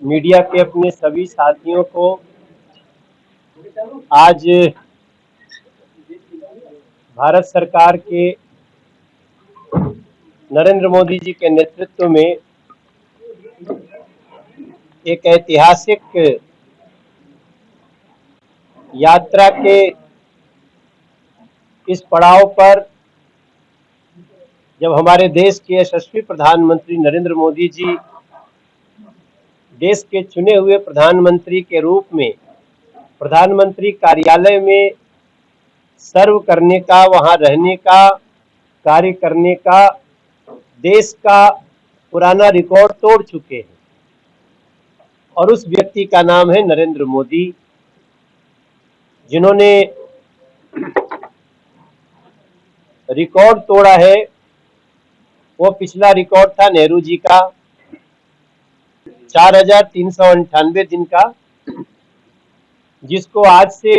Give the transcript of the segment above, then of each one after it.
Media के अपने सभी साथियों को आज भारत सरकार के नरेंद्र मोदी जी के नेतृत्व में एक ऐतिहासिक यात्रा के इस पड़ाव पर जब हमारे देश के यशस्वी प्रधानमंत्री नरेंद्र मोदी जी देश के चुने हुए प्रधानमंत्री के रूप में प्रधानमंत्री कार्यालय में सर्व करने का, वहां रहने का, कार्य करने का देश का पुराना रिकॉर्ड तोड़ चुके हैं और उस व्यक्ति का नाम है नरेंद्र मोदी, जिन्होंने रिकॉर्ड तोड़ा है। वो पिछला रिकॉर्ड था नेहरू जी का 4398 दिन का, जिसको आज से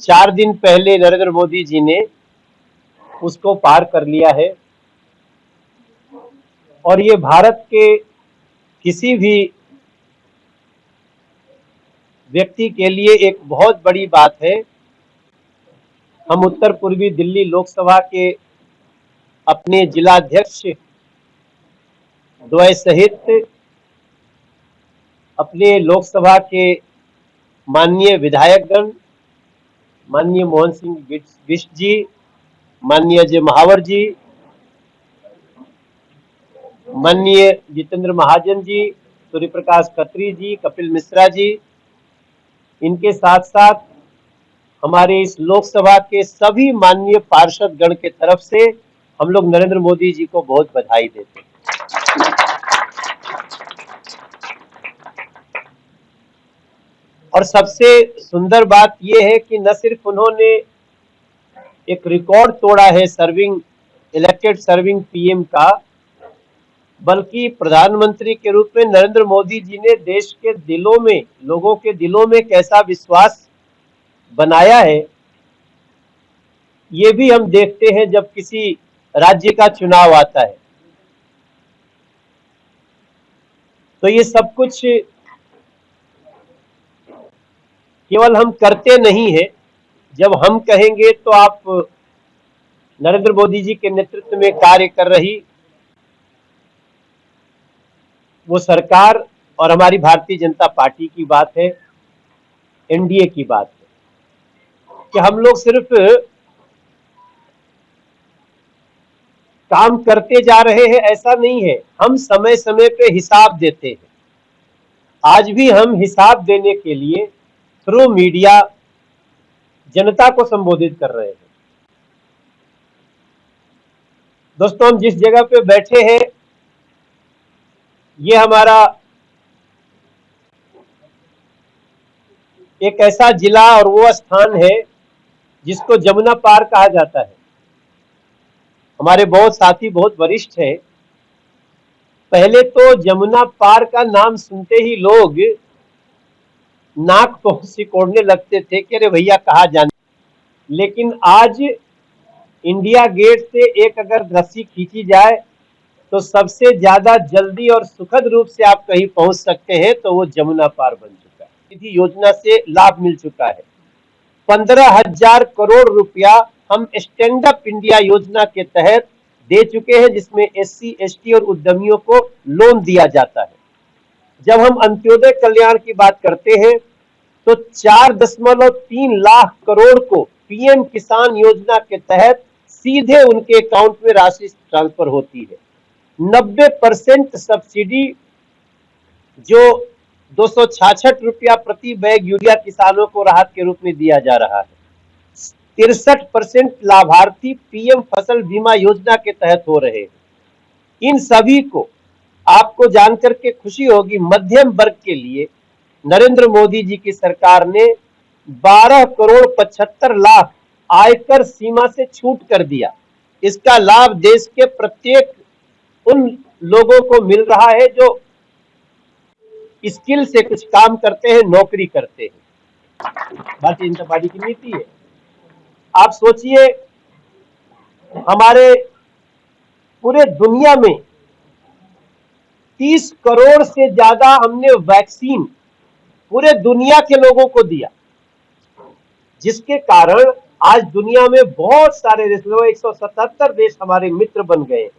4 दिन पहले नरेंद्र मोदी जी ने उसको पार कर लिया है। और ये भारत के किसी भी व्यक्ति के लिए एक बहुत बड़ी बात है। हम उत्तर पूर्वी दिल्ली लोकसभा के अपने जिलाध्यक्ष द्वय सहित अपने लोकसभा के माननीय विधायकगण, माननीय मोहन सिंह बिष्ट जी, माननीय अजय महावर जी, माननीय जितेंद्र महाजन जी, सूर्य प्रकाश खत्री जी, कपिल मिश्रा जी, इनके साथ साथ हमारे इस लोकसभा के सभी माननीय पार्षद गण के तरफ से हम लोग नरेंद्र मोदी जी को बहुत बधाई देते हैं। और सबसे सुंदर बात यह है कि न सिर्फ उन्होंने एक रिकॉर्ड तोड़ा है इलेक्टेड सर्विंग पीएम का, बल्कि प्रधानमंत्री के रूप में नरेंद्र मोदी जी ने देश के दिलों में, लोगों के दिलों में कैसा विश्वास बनाया है, ये भी हम देखते हैं जब किसी राज्य का चुनाव आता है। तो ये सब कुछ केवल हम करते नहीं है, जब हम कहेंगे तो आप नरेंद्र मोदी जी के नेतृत्व में कार्य कर रही वो सरकार और हमारी भारतीय जनता पार्टी की बात है, एनडीए की बात है कि हम लोग सिर्फ काम करते जा रहे हैं, ऐसा नहीं है। हम समय समय पे हिसाब देते हैं। आज भी हम हिसाब देने के लिए थ्रू मीडिया जनता को संबोधित कर रहे हैं। दोस्तों, हम जिस जगह पे बैठे हैं ये हमारा एक ऐसा जिला और वो स्थान है जिसको जमुना पार कहा जाता है। हमारे बहुत साथी बहुत वरिष्ठ हैं। पहले तो जमुना पार का नाम सुनते ही लोग नाक तो सिकोड़ने लगते थे कि अरे भैया कहाँ जाने। लेकिन आज इंडिया गेट से एक अगर रस्सी खींची जाए तो सबसे ज्यादा जल्दी और सुखद रूप से आप कहीं पहुंच सकते हैं, तो वो जमुना पार बन चुका है। निधि योजना से लाभ मिल चुका है। 15,000 करोड़ रुपया हम स्टैंड अप इंडिया योजना के तहत दे चुके हैं, जिसमें एससी, एसटी और उद्यमियों को लोन दिया जाता है। जब हम अंत्योदय कल्याण की बात करते हैं तो 4.3 लाख करोड़ को पीएम किसान योजना के तहत सीधे उनके अकाउंट में राशि ट्रांसफर होती है। 90% सब्सिडी जो 266 रुपया प्रति बैग यूरिया किसानों को राहत के रूप में दिया जा रहा है। 63% लाभार्थी पीएम फसल बीमा योजना के तहत हो रहे हैं। इन सभी को आपको जानकर के खुशी होगी, मध्यम वर्ग के लिए नरेंद्र मोदी जी की सरकार ने 12 करोड़ 75 लाख आयकर सीमा से छूट कर दिया। इसका लाभ देश के प्रत्येक उन लोगों को मिल रहा है जो स्किल से कुछ काम करते हैं, नौकरी करते हैं। भारतीय जनता पार्टी की नीति है। आप सोचिए, हमारे पूरे दुनिया में 30 करोड़ से ज्यादा हमने वैक्सीन पूरे दुनिया के लोगों को दिया, जिसके कारण आज दुनिया में बहुत सारे देश, 177 देश हमारे मित्र बन गए।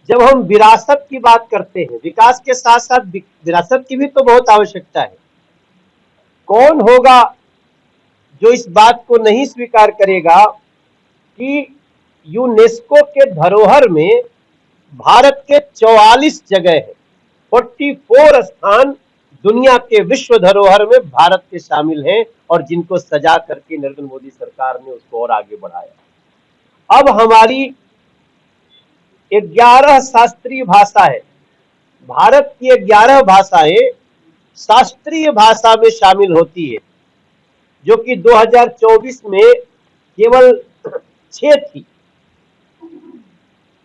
जब हम विरासत की बात करते हैं, विकास के साथ साथ विरासत की भी तो बहुत आवश्यकता है। कौन होगा जो इस बात को नहीं स्वीकार करेगा कि यूनेस्को के धरोहर में भारत के 44 जगह है, 44 स्थान दुनिया के विश्व धरोहर में भारत के शामिल हैं, और जिनको सजा करके नरेंद्र मोदी सरकार ने उसको और आगे बढ़ाया। अब हमारी 11 शास्त्रीय भाषा है, भारत की 11 भाषाएं शास्त्रीय भाषा में शामिल होती है, जो कि 2024 में केवल 6 थी।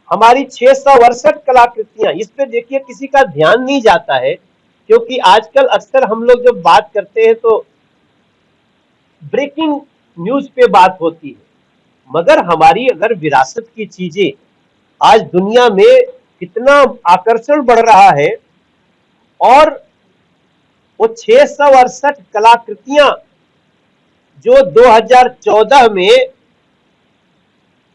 हमारी 668 कलाकृतियां, इस पे देखिए किसी का ध्यान नहीं जाता है, क्योंकि आजकल अक्सर हम लोग जब बात करते हैं तो ब्रेकिंग न्यूज पे बात होती है, मगर हमारी अगर विरासत की चीजें आज दुनिया में कितना आकर्षण बढ़ रहा है, और वो 668 कलाकृतियां जो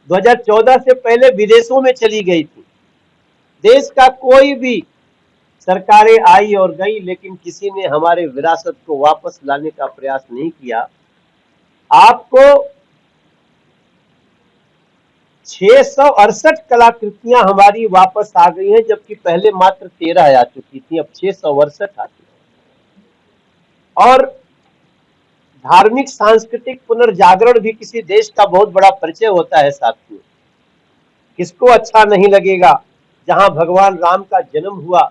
2014 से पहले विदेशों में चली गई थी। देश का कोई भी सरकारें आई और गई, लेकिन किसी ने हमारे विरासत को वापस लाने का प्रयास नहीं किया। आपको 668 कलाकृतियां हमारी वापस आ गई हैं, जबकि पहले मात्र 13 आ चुकी थी, अब 668 आती है। और धार्मिक सांस्कृतिक पुनर्जागरण भी किसी देश का बहुत बड़ा परिचय होता है साथियों। किसको अच्छा नहीं लगेगा, जहां भगवान राम का जन्म हुआ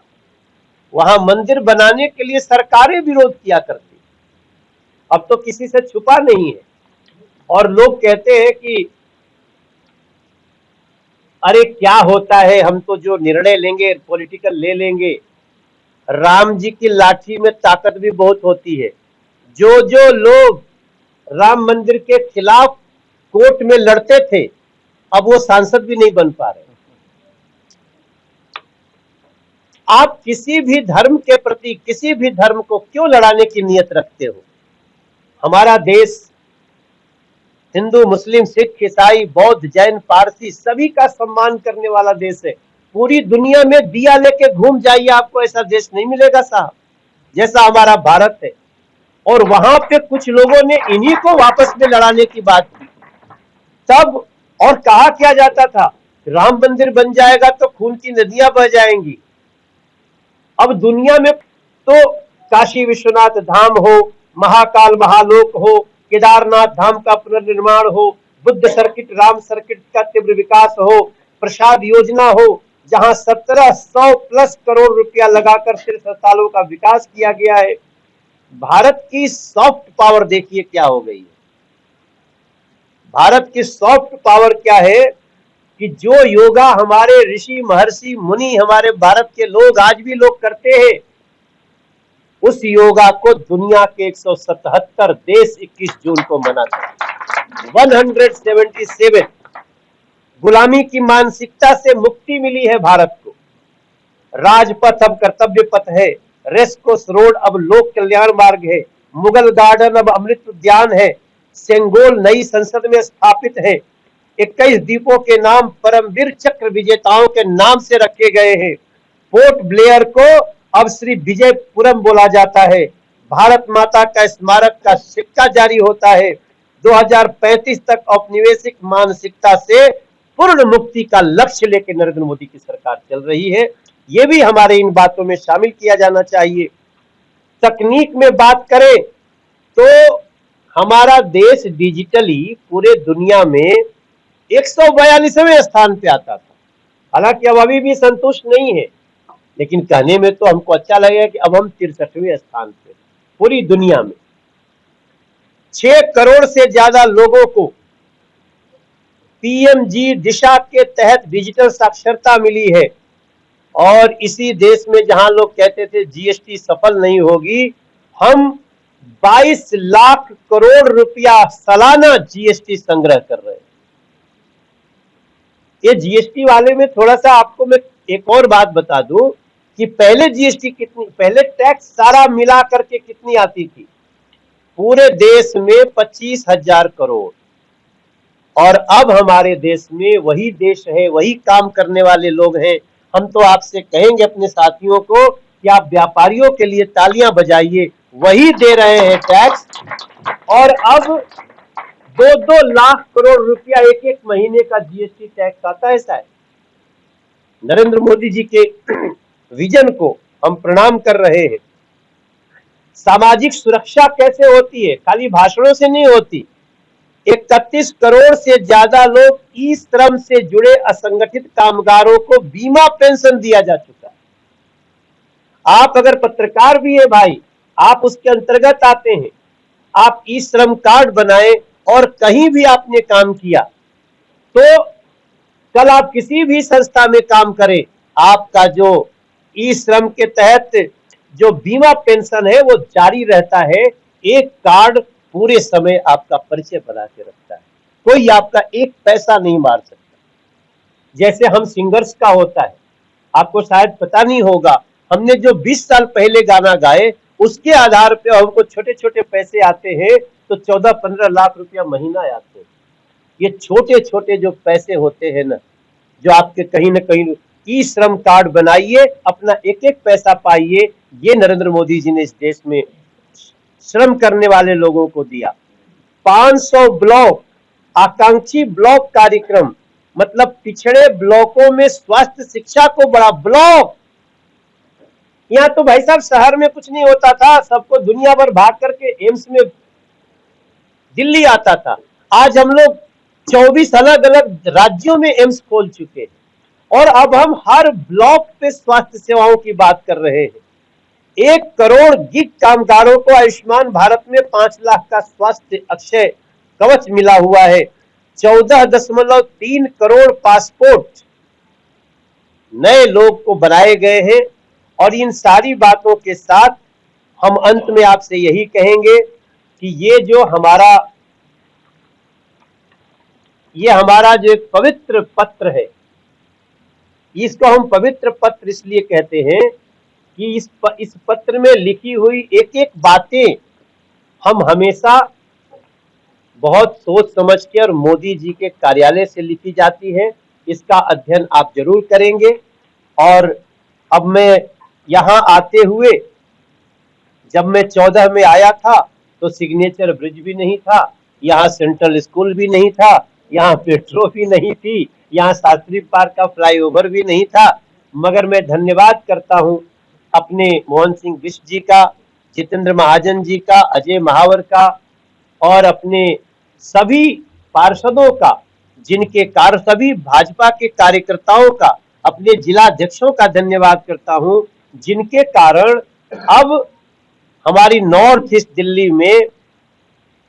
वहां मंदिर बनाने के लिए सरकारें विरोध किया करती, अब तो किसी से छुपा नहीं है। और लोग कहते हैं कि अरे क्या होता है, हम तो जो निर्णय लेंगे पॉलिटिकल ले लेंगे। राम जी की लाठी में ताकत भी बहुत होती है। जो लोग राम मंदिर के खिलाफ कोर्ट में लड़ते थे, अब वो सांसद भी नहीं बन पा रहे। आप किसी भी धर्म के प्रति, किसी भी धर्म को क्यों लड़ाने की नियत रखते हो? हमारा देश हिंदू, मुस्लिम, सिख, ईसाई, बौद्ध, जैन, पारसी सभी का सम्मान करने वाला देश है। पूरी दुनिया में दिया लेके घूम जाइए, आपको ऐसा देश नहीं मिलेगा साहब जैसा हमारा भारत है। और वहां पे कुछ लोगों ने इन्हीं को वापस में लड़ाने की बात की तब, और कहा क्या जाता था, राम मंदिर बन जाएगा तो खून की नदियां बह जाएंगी। अब दुनिया में तो काशी विश्वनाथ धाम हो, महाकाल महालोक हो, केदारनाथ धाम का पुनर्निर्माण हो, बुद्ध सर्किट, राम सर्किट का तीव्र विकास हो, प्रसाद योजना हो, जहां 1700 प्लस करोड़ रुपया लगाकर 63 सालों का विकास किया गया है। भारत की सॉफ्ट पावर देखिए क्या हो गई है। भारत की सॉफ्ट पावर क्या है कि जो योगा हमारे ऋषि महर्षि मुनि, हमारे भारत के लोग आज भी लोग करते हैं, उस योगा को दुनिया के 177 देश 21 जून को मनाते हैं। 177 गुलामी की मानसिकता से मुक्ति मिली है भारत को। राजपथ अब कर्तव्य पथ है, रेसकोर्स रोड अब लोक कल्याण मार्ग है, मुगल गार्डन अब अमृत उद्यान है, सेंगोल नई संसद में स्थापित है, 21 द्वीपों के नाम परमवीर चक्र विजेताओं के नाम से रखे गए हैं। पोर्ट ब्लेयर को अब श्री विजयपुरम बोला जाता है। भारत माता का स्मारक का सिक्का जारी होता है। 2035 तक औपनिवेशिक मानसिकता से पूर्ण मुक्ति का लक्ष्य लेकर नरेंद्र मोदी की सरकार चल रही है। ये भी हमारे इन बातों में शामिल किया जाना चाहिए। तकनीक में बात करें तो हमारा देश डिजिटली पूरे दुनिया में 142वें स्थान पे आता था। हालांकि अब अभी भी संतुष्ट नहीं है, लेकिन कहने में तो हमको अच्छा लगेगा कि अब हम 63वें स्थान पे पूरी दुनिया में। 6 करोड़ से ज्यादा लोगों को पीएमजी दिशा के तहत डिजिटल साक्षरता मिली है। और इसी देश में जहां लोग कहते थे जीएसटी सफल नहीं होगी, हम 22 लाख करोड़ रुपया सालाना जीएसटी संग्रह कर रहे हैं। ये जीएसटी वाले में थोड़ा सा आपको मैं एक और बात बता दूं कि पहले जीएसटी कितनी, पहले टैक्स सारा मिला करके कितनी आती थी पूरे देश में 25,000 करोड़। और अब हमारे देश में वही देश है, वही काम करने वाले लोग हैं। हम तो आपसे कहेंगे अपने साथियों को कि आप व्यापारियों के लिए तालियां बजाइए, वही दे रहे हैं टैक्स। और अब 2-2 लाख करोड़ रुपया एक एक महीने का जीएसटी टैक्स आता है। शायद नरेंद्र मोदी जी के विजन को हम प्रणाम कर रहे हैं। सामाजिक सुरक्षा कैसे होती है, खाली भाषणों से नहीं होती। 31 करोड़ से ज्यादा लोग ई श्रम से जुड़े असंगठित कामगारों को बीमा पेंशन दिया जा चुका है। आप अगर पत्रकार भी है भाई, आप उसके अंतर्गत आते हैं। आप ई श्रम कार्ड बनाएं और कहीं भी आपने काम किया तो कल आप किसी भी संस्था में काम करें, आपका जो ई श्रम के तहत जो बीमा पेंशन है वो जारी रहता है। एक कार्ड पूरे समय आपका परिचय बना के रखता है, कोई आपका एक पैसा नहीं मार सकता। जैसे हम सिंगर्स का होता है, आपको शायद पता नहीं होगा, हमने जो 20 साल पहले गाना गाए उसके आधार पे हमको छोटे छोटे पैसे आते हैं, तो 14-15 लाख रुपया महीना आते हैं। ये छोटे छोटे जो पैसे होते हैं ना, जो आपके कहीं ना कहीं, ई श्रम कार्ड बनाइए, अपना एक एक पैसा पाइए। ये नरेंद्र मोदी जी ने इस देश में श्रम करने वाले लोगों को दिया। 500 ब्लॉक आकांक्षी ब्लॉक कार्यक्रम, मतलब पिछड़े ब्लॉकों में स्वास्थ्य शिक्षा को बड़ा ब्लॉक। यहाँ तो भाई साहब शहर में कुछ नहीं होता था, सबको दुनिया भर भाग करके एम्स में दिल्ली आता था। आज हम लोग 24 अलग अलग राज्यों में एम्स खोल चुके हैं और अब हम हर ब्लॉक पे स्वास्थ्य सेवाओं की बात कर रहे हैं। 1 करोड़ गिग कामगारों को आयुष्मान भारत में 5 लाख का स्वास्थ्य अक्षय कवच मिला हुआ है। 14.3 करोड़ पासपोर्ट नए लोग को बनाए गए हैं। और इन सारी बातों के साथ हम अंत में आपसे यही कहेंगे कि ये हमारा जो एक पवित्र पत्र है, इसको हम पवित्र पत्र इसलिए कहते हैं कि इस पत्र में लिखी हुई एक एक बातें हम हमेशा बहुत सोच समझ के, और मोदी जी के कार्यालय से लिखी जाती है। इसका अध्ययन आप जरूर करेंगे। और अब मैं यहाँ आते हुए, जब मैं 14 में आया था तो सिग्नेचर ब्रिज भी नहीं था, यहाँ सेंट्रल स्कूल भी नहीं था, यहाँ मेट्रो भी नहीं थी, यहाँ शास्त्री पार्क का फ्लाईओवर भी नहीं था। मगर मैं धन्यवाद करता हूँ अपने मोहन सिंह बिष्ट जी का, जितेंद्र महाजन जी का, अजय महावर का, और अपने सभी पार्षदों का, जिनके कार्य, सभी भाजपा के कार्यकर्ताओं का, अपने जिला अध्यक्षों का धन्यवाद करता हूं, जिनके कारण अब हमारी नॉर्थ ईस्ट दिल्ली में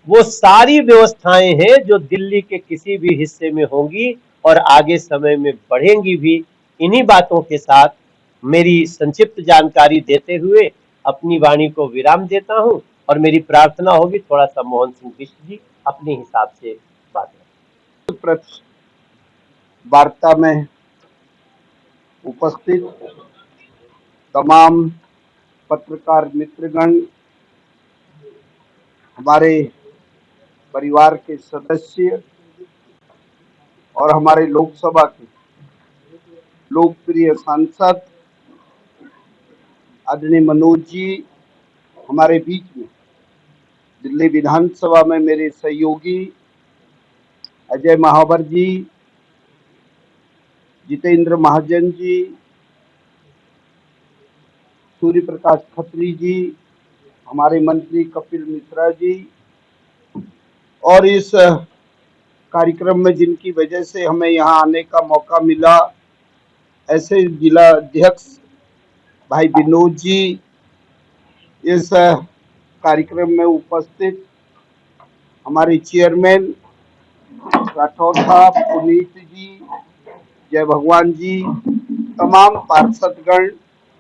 वो सारी व्यवस्थाएं हैं जो दिल्ली के किसी भी हिस्से में होंगी और आगे समय में बढ़ेंगी भी। इन्हीं बातों के साथ मेरी संक्षिप्त जानकारी देते हुए अपनी वाणी को विराम देता हूं और मेरी प्रार्थना होगी थोड़ा सा मोहन सिंह बिष्ट जी अपने हिसाब से बात करें। वार्ता में उपस्थित तमाम पत्रकार मित्रगण, हमारे परिवार के सदस्य और हमारे लोकसभा के लोकप्रिय सांसद आदरणीय मनोज जी हमारे बीच में, दिल्ली विधानसभा में मेरे सहयोगी अजय महावर जी, जितेंद्र महाजन जी, सूर्य प्रकाश खत्री जी, हमारे मंत्री कपिल मिश्रा जी, और इस कार्यक्रम में जिनकी वजह से हमें यहाँ आने का मौका मिला, ऐसे जिला अध्यक्ष भाई विनोद जी, इस कार्यक्रम में उपस्थित हमारे चेयरमैन राठौर साहब, पुनीत जी, जय भगवान जी, तमाम पार्षदगण,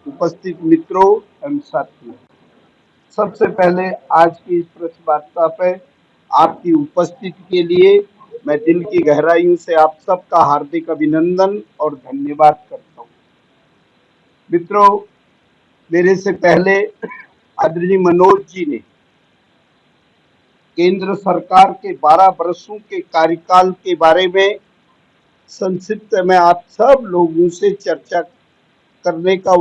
उपस्थित मित्रों एवं साथियों, सबसे पहले आज की इस प्रेस वार्ता पे आपकी उपस्थिति के लिए मैं दिल की गहराइयों से आप सबका हार्दिक अभिनंदन और धन्यवाद करता हूँ। मित्रों, मेरे से पहले आदरणीय मनोज जी ने केंद्र सरकार के 12 वर्षों के कार्यकाल के बारे में संक्षिप्त में आप सब लोगों से चर्चा करने का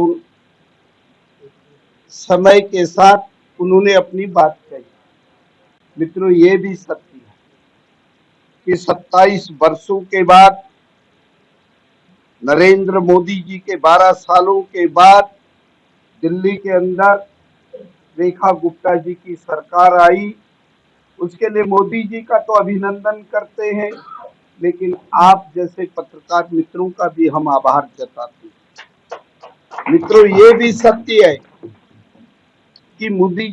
समय के साथ उन्होंने अपनी बात कही। मित्रों, ये भी सत्य है कि 27 वर्षों के बाद, नरेंद्र मोदी जी के 12 सालों के बाद दिल्ली के अंदर रेखा गुप्ता जी की सरकार आई। उसके लिए मोदी जी का तो अभिनंदन करते हैं, लेकिन आप जैसे पत्रकार मित्रों का भी हम आभार जताते हैं। मित्रों, ये भी सत्य है कि मोदी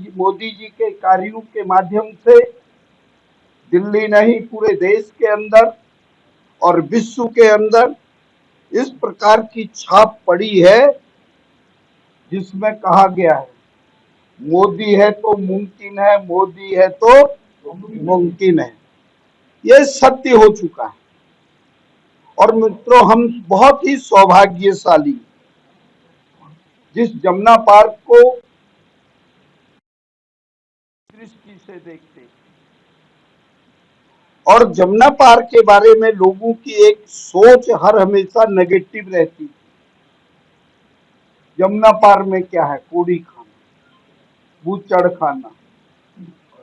जी के कार्यों के माध्यम से दिल्ली नहीं, पूरे देश के अंदर और विश्व के अंदर इस प्रकार की छाप पड़ी है जिसमें कहा गया है, मोदी है तो मुमकिन है, मोदी है तो मुमकिन है। ये सत्य हो चुका है। और मित्रों, हम बहुत ही सौभाग्यशाली जिस जमुना पार्क को दृष्टि से देखते हैं, और जमुना पार्क के बारे में लोगों की एक सोच हर हमेशा नेगेटिव रहती है। जमुना पार्क में क्या है? कूड़ी खाना, बूचड़ खाना,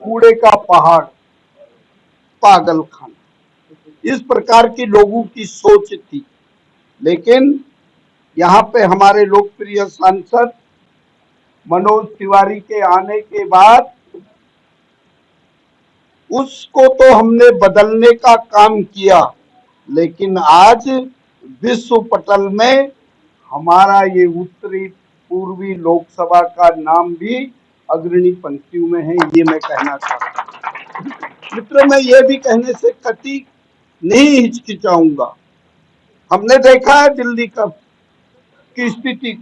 कूड़े का पहाड़, पागल खाना, इस प्रकार की लोगों की सोच थी। लेकिन यहाँ पे हमारे लोकप्रिय सांसद मनोज तिवारी के आने के बाद उसको तो हमने बदलने का काम किया, लेकिन आज विश्व पटल में हमारा ये उत्तरी पूर्वी लोकसभा का नाम भी अग्रणी पंक्तियों में है। ये मैं कहना चाहता हूँ। मित्रों, मैं ये भी कहने से कतई नहीं हिचकिचाऊंगा। हमने देखा है दिल्ली की स्थिति।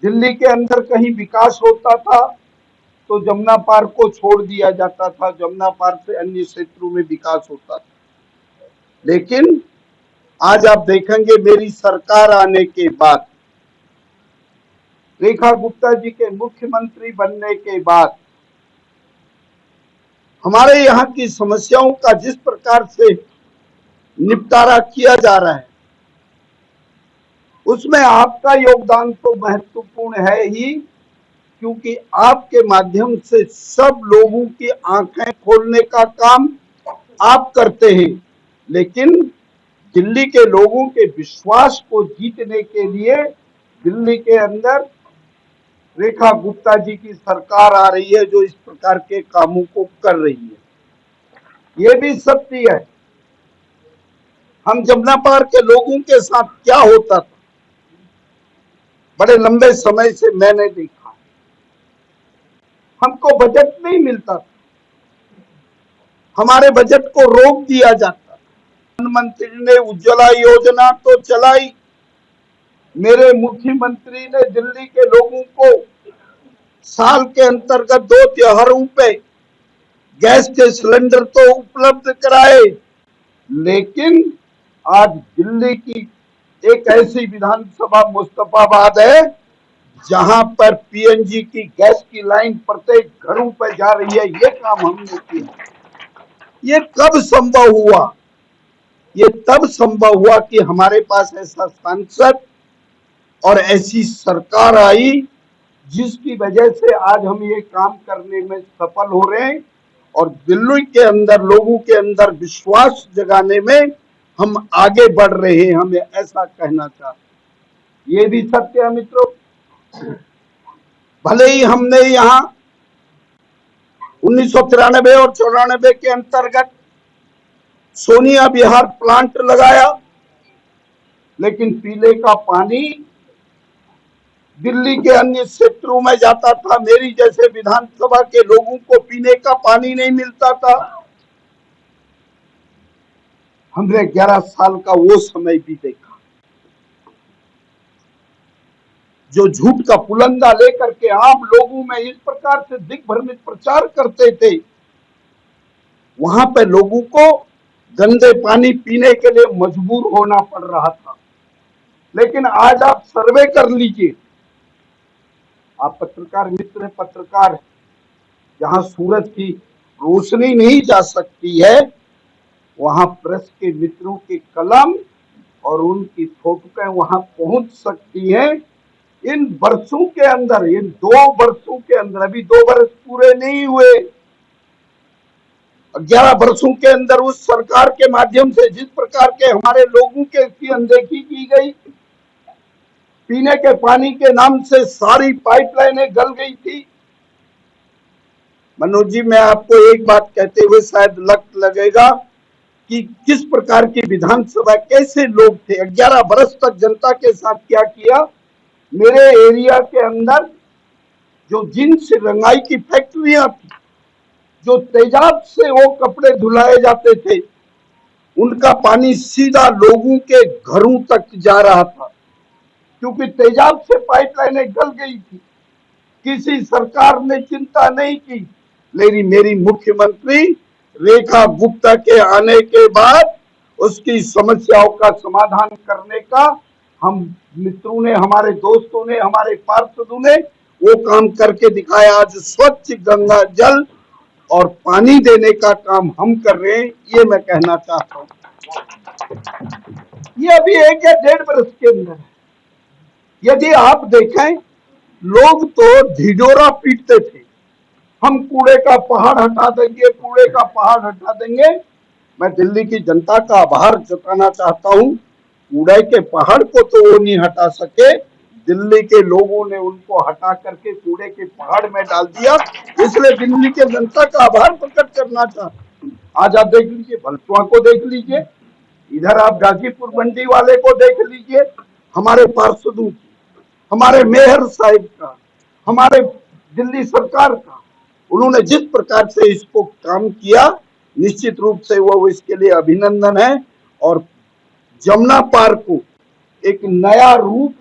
दिल्ली के अंदर कहीं विकास होता था तो जमुना पार्क को छोड़ दिया जाता था, जमुना पार्क से अन्य क्षेत्रों में विकास होता था। लेकिन आज आप देखेंगे मेरी सरकार आने के बाद, रेखा गुप्ता जी के मुख्यमंत्री बनने के बाद हमारे यहाँ की समस्याओं का जिस प्रकार से निपटारा किया जा रहा है, उसमें आपका योगदान तो महत्वपूर्ण है ही, क्योंकि आपके माध्यम से सब लोगों की आंखें खोलने का काम आप करते हैं। लेकिन दिल्ली के लोगों के विश्वास को जीतने के लिए दिल्ली के अंदर रेखा गुप्ता जी की सरकार आ रही है, जो इस प्रकार के कामों को कर रही है। ये भी सत्य है। हम जमुना पार्क के लोगों के साथ क्या होता था, बड़े लंबे समय से मैंने देखा। हमको बजट नहीं मिलता था, हमारे बजट को रोक दिया जाता। प्रधानमंत्री ने उज्ज्वला योजना तो चलाई, मेरे मुख्यमंत्री ने दिल्ली के लोगों को साल के अंतर्गत 2 त्योहारों पे गैस के सिलेंडर तो उपलब्ध कराए। लेकिन आज दिल्ली की एक ऐसी विधानसभा मुस्तफाबाद है जहां पर पीएनजी की गैस की लाइन प्रत्येक घरों पर जा रही है। ये काम हमने किया। ये कब संभव हुआ? ये तब संभव हुआ कि हमारे पास ऐसा सांसद और ऐसी सरकार आई जिसकी वजह से आज हम ये काम करने में सफल हो रहे हैं और दिल्ली के अंदर लोगों के अंदर विश्वास जगाने में हम आगे बढ़ रहे हैं। हमें ऐसा कहना चाहिए। ये भी सत्य है मित्रों। भले ही हमने यहाँ 1993 और 94 के अंतर्गत सोनिया बिहार प्लांट लगाया, लेकिन पीने का पानी दिल्ली के अन्य क्षेत्रों में जाता था। मेरी जैसे विधानसभा के लोगों को पीने का पानी नहीं मिलता था। हमने 11 साल का वो समय भी देखा जो झूठ का पुलंदा लेकर के आम लोगों में इस प्रकार से दिग्भ्रमित प्रचार करते थे वहां पे लोगों को गंदे पानी पीने के लिए मजबूर होना पड़ रहा था। लेकिन आज आप सर्वे कर लीजिए, आप पत्रकार मित्र पत्रकार, जहां सूरज की रोशनी नहीं जा सकती है, वहां प्रेस के मित्रों के कलम और उनकी फोटोएं वहां पहुंच सकती हैं। इन वर्षों के अंदर, इन 2 वर्षों के अंदर, अभी 2 वर्ष पूरे नहीं हुए, 11 वर्षों के अंदर उस सरकार के माध्यम से जिस प्रकार के हमारे लोगों की अनदेखी की गई, पीने के पानी के नाम से सारी पाइपलाइनें गल गई थी। मनोज जी, मैं आपको एक बात कहते हुए शायद लगेगा कि किस प्रकार की विधानसभा, कैसे लोग थे। 11 वर्ष तक जनता के साथ क्या किया। मेरे एरिया के अंदर जो जींस रंगाई की फैक्ट्रियां थी, जो तेजाब से वो कपड़े धुलाए जाते थे, उनका पानी सीधा लोगों के घरों तक जा रहा था, क्योंकि तेजाब से पाइपलाइनें गल गई थी। किसी सरकार ने चिंता नहीं की। लेकिन मेरी मुख्यमंत्री रेखा गुप्ता के आने के बाद उसकी समस्याओं का समाधान करने का हम मित्रों ने, हमारे दोस्तों ने, हमारे पार्षदों ने वो काम करके दिखाया। आज स्वच्छ गंगा जल और पानी देने का काम हम कर रहे हैं, ये मैं कहना चाहता हूँ। ये अभी 1 या 1.5 वर्ष के अंदर है। यदि आप देखें, लोग तो ढिढोरा पीटते थे, हम कूड़े का पहाड़ हटा देंगे, कूड़े का पहाड़ हटा देंगे। मैं दिल्ली की जनता का आभार जताना चाहता हूं, कूड़े के पहाड़ को तो वो नहीं हटा सके, दिल्ली के लोगों ने उनको हटा करके कूड़े के पहाड़ में डाल दिया। इसलिए दिल्ली के जनता का आभार प्रकट करना चाहता हूं। आज आप देख लीजिए, भलसुआ को देख लीजिए, इधर आप गाजीपुर मंडी वाले को देख लीजिए, हमारे पार्षदों की, हमारे मेयर साहिब का, हमारे दिल्ली सरकार का, उन्होंने जिस प्रकार से इसको काम किया, निश्चित रूप से वो इसके लिए अभिनंदन है। और जमुना पार को एक नया रूप